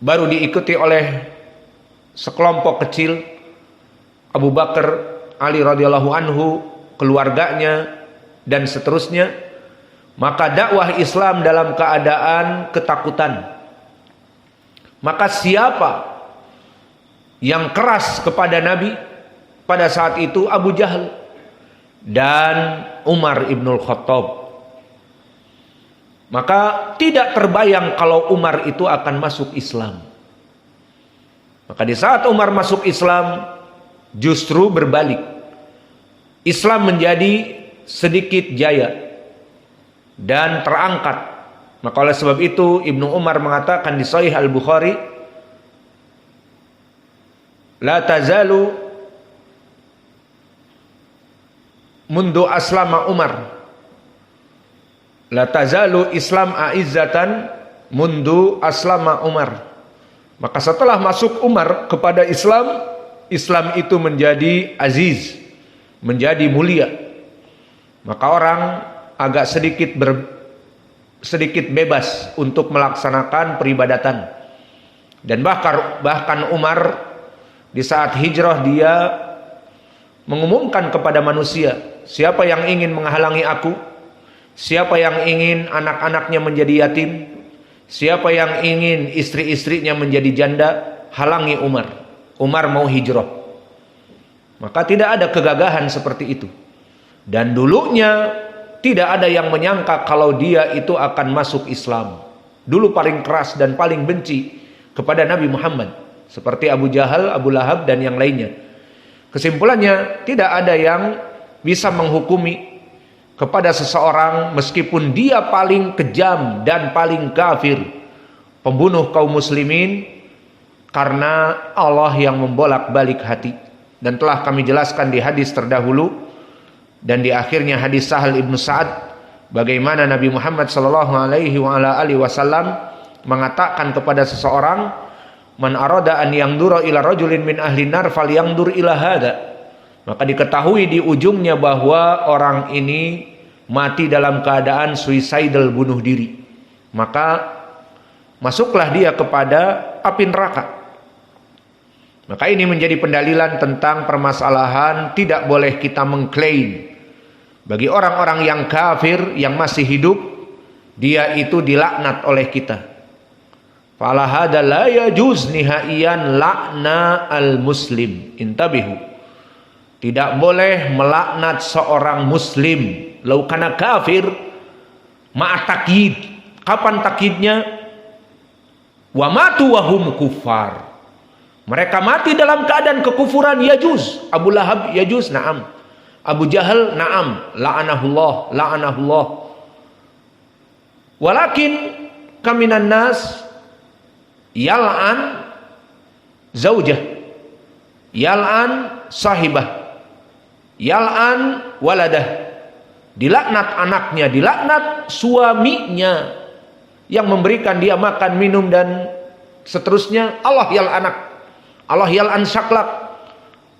baru diikuti oleh sekelompok kecil, Abu Bakar, Ali radhiyallahu anhu, keluarganya, dan seterusnya. Maka dakwah Islam dalam keadaan ketakutan. Maka siapa yang keras kepada Nabi pada saat itu? Abu Jahal dan Umar ibnul Khattab. Maka tidak terbayang kalau Umar itu akan masuk Islam. Maka di saat Umar masuk Islam, justru berbalik. Islam menjadi sedikit jaya dan terangkat. Maka oleh sebab itu Ibnu Umar mengatakan di Sahih Al-Bukhari, la tazalu mundu aslama Umar, la tazalu Islam aizzatan mundu aslama Umar. Maka setelah masuk Umar kepada Islam, Islam itu menjadi aziz, menjadi mulia. Maka orang agak sedikit bebas untuk melaksanakan peribadatan. Dan bahkan Umar di saat hijrah dia mengumumkan kepada manusia, siapa yang ingin menghalangi aku, siapa yang ingin anak-anaknya menjadi yatim, siapa yang ingin istri-istrinya menjadi janda, halangi Umar. Umar mau hijrah. Maka tidak ada kegagahan seperti itu. Dan dulunya tidak ada yang menyangka kalau dia itu akan masuk Islam. Dulu paling keras dan paling benci kepada Nabi Muhammad, seperti Abu Jahal, Abu Lahab, dan yang lainnya. Kesimpulannya, tidak ada yang bisa menghukumi kepada seseorang meskipun dia paling kejam dan paling kafir, pembunuh kaum muslimin, karena Allah yang membolak-balik hati. Dan telah kami jelaskan di hadis terdahulu dan di akhirnya hadis Sahal ibnu Sa'ad, bagaimana Nabi Muhammad sallallahu alaihi wasallam mengatakan kepada seseorang, man arada an yangdura ila rajulin min ahli nar falyangdur ila hada. Maka diketahui di ujungnya bahwa orang ini mati dalam keadaan suicidal, bunuh diri. Maka masuklah dia kepada api neraka. Maka ini menjadi pendalilan tentang permasalahan tidak boleh kita mengklaim bagi orang-orang yang kafir yang masih hidup, dia itu dilaknat oleh kita. Fala hada la yajuz nihaiyan lakna al-muslim. Intabihu. Tidak boleh melaknat seorang muslim lau kana kafir ma'a takyid. Kapan takyidnya? Wa matu wa hum kuffar. Mereka mati dalam keadaan kekufuran, yajuz. Abu Lahab yajuz, na'am. Abu Jahal, na'am. La'anahullah, la'anahullah. Walakin kaminan nas yal'an zaujah, yal'an sahibah, yal'an waladah. Dilaknat anaknya, dilaknat suaminya yang memberikan dia makan, minum, dan seterusnya. Allah yal'anak, Allah yal'an syaklak,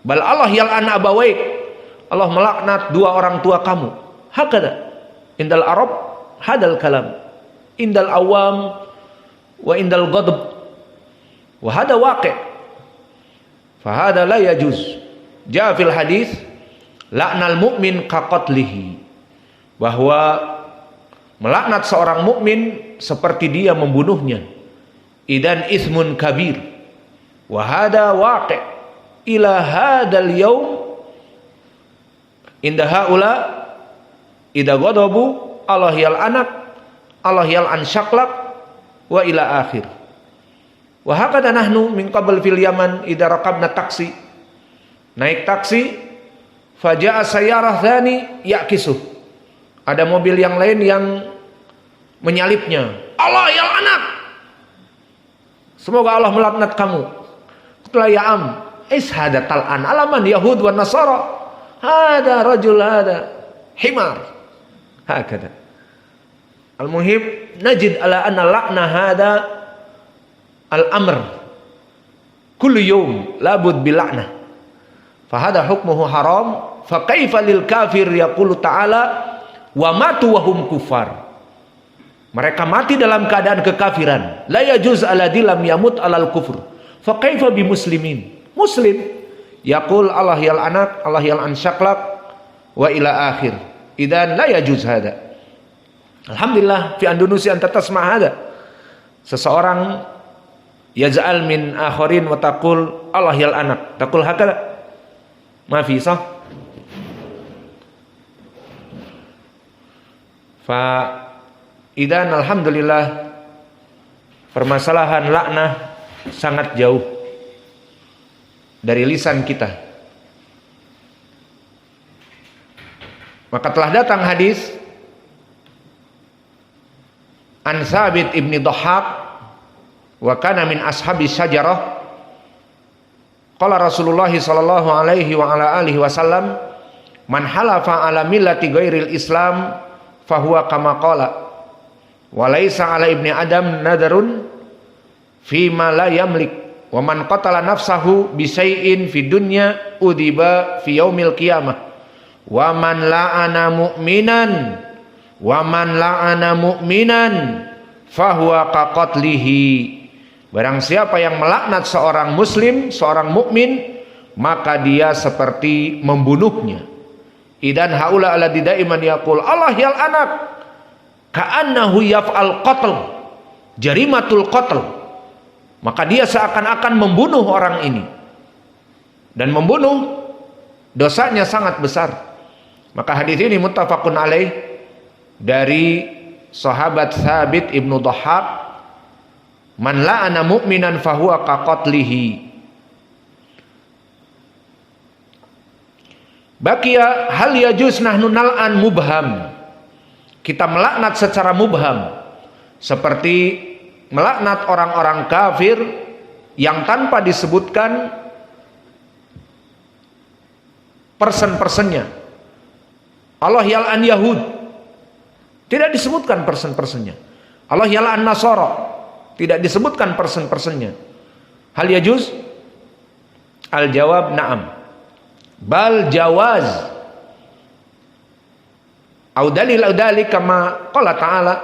bal Allah yal'an abawaik. Allah melaknat dua orang tua kamu. Hakada indal Arab hadal kalam, indal awam wa indal ghadab, wa hada waqi', fa hada la yajuz. Jaa fil hadis la'nal mu'min ka qatlihi, bahwa melaknat seorang mukmin seperti dia membunuhnya. Idan ismun kabir. Wa hada waqi' ila hadal yaum inda haula idza ghadabu Allah yal anak, Allah yal an syaklak, wa ila akhir. Wa hakada nahnu min qabl fil Yaman idza raqabna taksi. Naik taksi, faja'a sayyarah tsani ya'kisuh. Ada mobil yang lain yang menyalipnya. Allah yal anak, semoga Allah melaknat kamu. Setelah ya'am, ishada tal'an alaman Yahud wa Nasara. Hada rajul, hada himar. Hakada. Al-muhim najid ala anna la'na hada al-amr kullu yawm labud bil'ana. Fahada hukmuhu haram. Fa kaifa lil kafir yaqulu ta'ala wa matu wa hum kuffar. Mereka mati dalam keadaan kekafiran. La yajuz alladzi lam yamut alal kufur. Fa kaifa bi muslimin? Muslim yaqul Allah yal anak, Allah yal ansyaklak wa ila akhir. Idan la yajuz hada. Alhamdulillah fi Indonesia anta tasma' hada. Seseorang yaz'al min akharin wa taqul Allah yal anak. Taqul hakala. Ma fi sah. Fa idan alhamdulillah permasalahan laknah sangat jauh dari lisan kita. Maka telah datang hadis an Thabit ibni Dhahhak wa kana min ashabi syajarah qala Rasulullah sallallahu alaihi wa ala alihi wasallam man halafa ala millati ghairil Islam fahuwa kama qala wa laisa ala ibni adam nadarun fi ma la yamlik wa man qatala nafsahu bi syai'in fi dunya udiba fi yaumil qiyamah wa man la'ana mu'minan fahuwa ka qatlihi. Barang siapa yang melaknat seorang muslim, seorang mukmin, maka dia seperti membunuhnya. Idan haula alladzi daiman yaqul Allah yal anak ka'annahu yaf'al qatl, jarimatul qatl. Maka dia seakan-akan membunuh orang ini. Dan membunuh dosanya sangat besar. Maka hadis ini muttafaqun alaih dari sahabat Thabit ibnu Dhahhak, man la'ana mu'minan fahuwa ka qatlihi. Baqiya hal yajuz nahnu nal'an mubham. Kita melaknat secara mubham, seperti melaknat orang-orang kafir yang tanpa disebutkan person-personnya. Allah yal'an Yahud, tidak disebutkan person-personnya. Allah yal'an Nasara, tidak disebutkan person-personnya. Hal yajuz? Al-jawab na'am. Bal jawaz. Au dalil kama qala ta'ala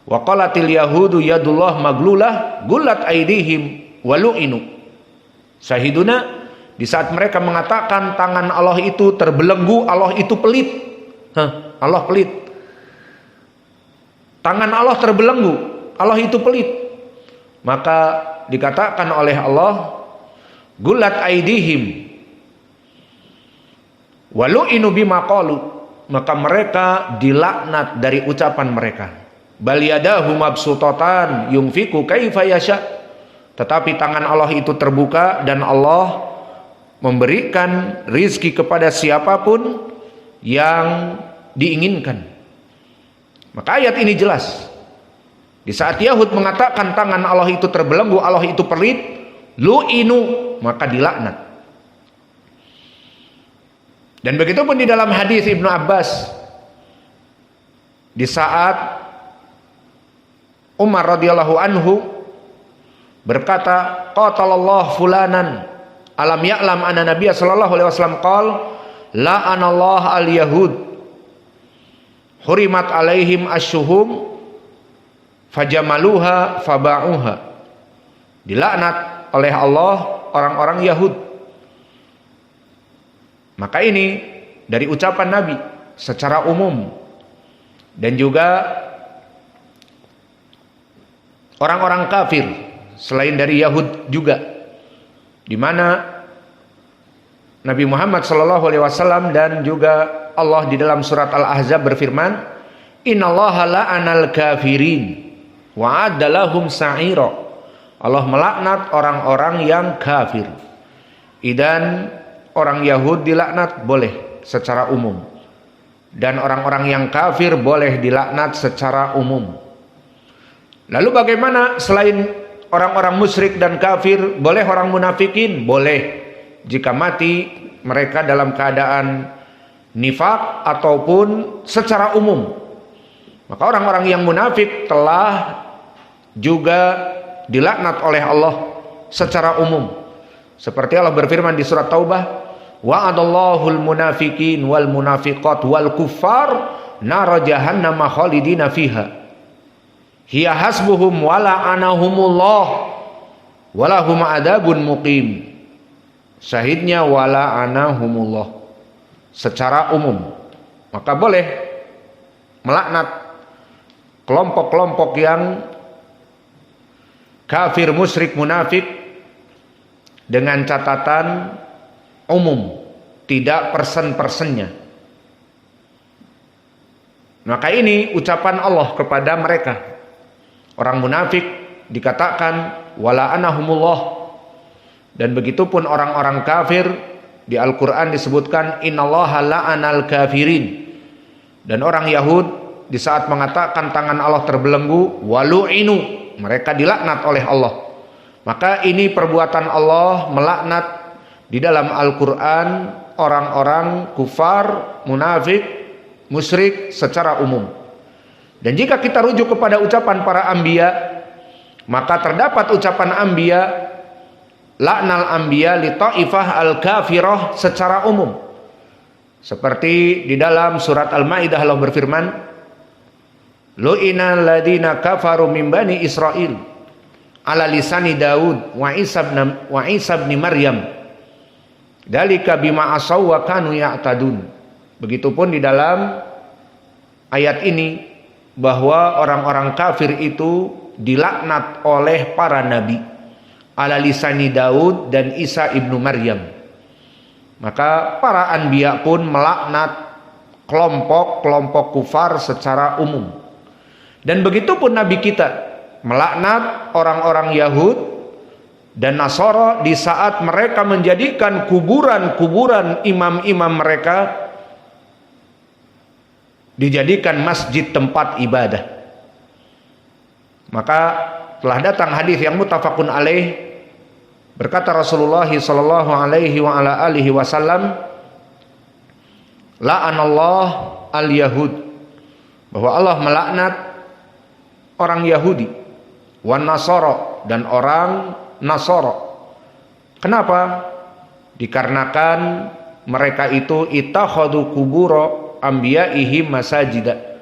wa qalatil yahudu yadullah maglulah gullat aidihim walu'inu. Syahiduna, di saat mereka mengatakan tangan Allah itu terbelenggu, Allah itu pelit. Allah pelit. Tangan Allah terbelenggu, Allah itu pelit. Maka dikatakan oleh Allah gullat aidihim walu'inu bima qalu, maka mereka dilaknat dari ucapan mereka. Bal yadahu mabsutatan yunfiqu kaifa yasha. Tetapi tangan Allah itu terbuka dan Allah memberikan rizki kepada siapapun yang diinginkan. Maka ayat ini jelas. Di saat Yahud mengatakan tangan Allah itu terbelenggu, Allah itu pelit, lu'inu, maka dilaknat. Dan begitu pun di dalam hadis Ibnu Abbas, di saat Umar radhiyallahu anhu berkata, qatalallahu fulanan alam ya'lam anna nabiyya sallallahu alaihi wasallam qala la'anallahu al-yahud hurimat alaihim asyuhum fajamaluha faba'uha. Dilaknat oleh Allah orang-orang Yahud. Maka ini dari ucapan Nabi secara umum, dan juga orang-orang kafir selain dari Yahud juga, di mana Nabi Muhammad SAW dan juga Allah di dalam surat Al-Ahzab berfirman, innallaha la'anal kafirin wa adalahum sa'ira. Allah melaknat orang-orang yang kafir. Idan orang Yahud dilaknat boleh secara umum, dan orang-orang yang kafir boleh dilaknat secara umum. Lalu bagaimana selain orang-orang musyrik dan kafir? Boleh orang munafikin? Boleh, jika mati mereka dalam keadaan nifak ataupun secara umum. Maka orang-orang yang munafik telah juga dilaknat oleh Allah secara umum. Seperti Allah berfirman di surat Taubah, wa'adallahul munafiqin wal munafiqat wal kuffar nar jahannam khalidina fiha. hiya hasbuhum wala anahumullah walahum adabun muqim. Syahidnya wala anahumullah secara umum. Maka boleh melaknat kelompok-kelompok yang kafir, musyrik, munafik dengan catatan umum, tidak person-personnya. Maka ini ucapan Allah kepada mereka. Orang munafik dikatakan wala anahumullah, dan begitupun orang-orang kafir di Al-Quran disebutkan innallaha la'anal kafirin. Dan orang Yahud di saat mengatakan tangan Allah terbelenggu, walu'inu, mereka dilaknat oleh Allah. Maka ini perbuatan Allah melaknat di dalam Al-Quran orang-orang kufar, munafik, musyrik secara umum. Dan jika kita rujuk kepada ucapan para anbiya, maka terdapat ucapan anbiya, la'nal anbiya li ta'ifah al-kafirah secara umum. Seperti di dalam surat Al-Maidah Allah berfirman, lu'inal ladina kafaru min bani Israil ala lisani Daud wa Isa ibn Maryam dalika bima asaw wa kanu ya'tadun. Begitupun di dalam ayat ini bahwa orang-orang kafir itu dilaknat oleh para nabi ala lisani Daud dan Isa ibnu Maryam. Maka para anbiya pun melaknat kelompok-kelompok kufar secara umum. Dan begitu pun nabi kita melaknat orang-orang Yahud dan Nasara di saat mereka menjadikan kuburan-kuburan imam-imam mereka dijadikan masjid tempat ibadah. Maka telah datang hadis yang muttafaqun alaih. Berkata Rasulullah sallallahu alaihi wa ala alihi wasallam, la'anallah al-yahud, bahwa Allah melaknat orang Yahudi, wan Nasara, dan orang Nasara. Kenapa? Dikarenakan mereka itu ittakhadhu qubura anbiya'ihim masajida,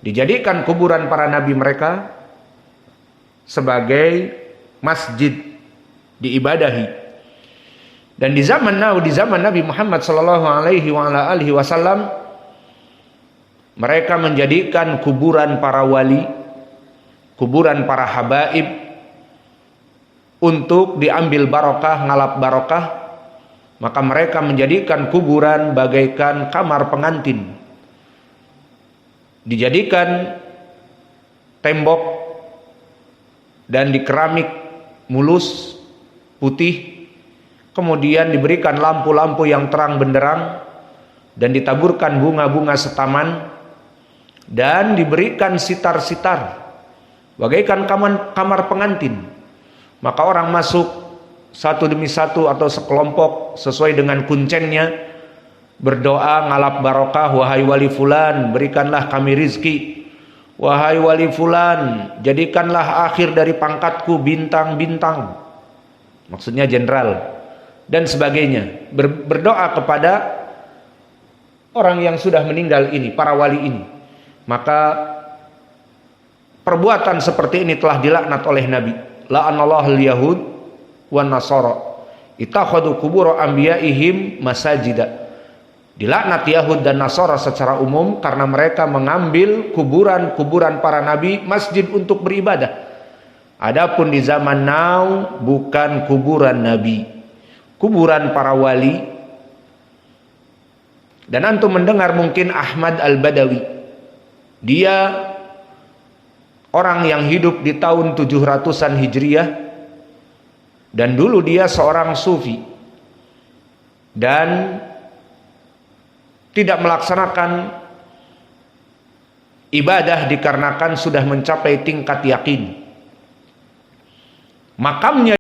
dijadikan kuburan para nabi mereka sebagai masjid diibadahi. Dan di zaman Nabi Muhammad sallallahu alaihi wa ala alihi wasallam, mereka menjadikan kuburan para wali, kuburan para habaib untuk diambil barokah, ngalap barokah. Maka mereka menjadikan kuburan bagaikan kamar pengantin, dijadikan tembok dan di keramik mulus putih, kemudian diberikan lampu-lampu yang terang benderang dan ditaburkan bunga-bunga setaman dan diberikan sitar-sitar bagaikan kamar pengantin. Maka orang masuk satu demi satu atau sekelompok sesuai dengan kuncennya, berdoa ngalap barokah, wahai wali fulan berikanlah kami rizki, wahai wali fulan jadikanlah akhir dari pangkatku bintang-bintang, maksudnya jenderal, dan sebagainya. Berdoa kepada orang yang sudah meninggal ini, para wali ini. Maka perbuatan seperti ini telah dilaknat oleh Nabi. La'anallahu al-yahud wan nasara ittakhadhu qubur anbiya'ihim masajida. Dilaknat Yahud dan Nasara secara umum karena mereka mengambil kuburan-kuburan para nabi masjid untuk beribadah. Adapun di zaman now bukan kuburan nabi, kuburan para wali. Dan antum mendengar mungkin Ahmad Al-Badawi. Dia orang yang hidup di tahun 700-an Hijriah, dan dulu dia seorang sufi dan tidak melaksanakan ibadah dikarenakan sudah mencapai tingkat yakin. Makamnya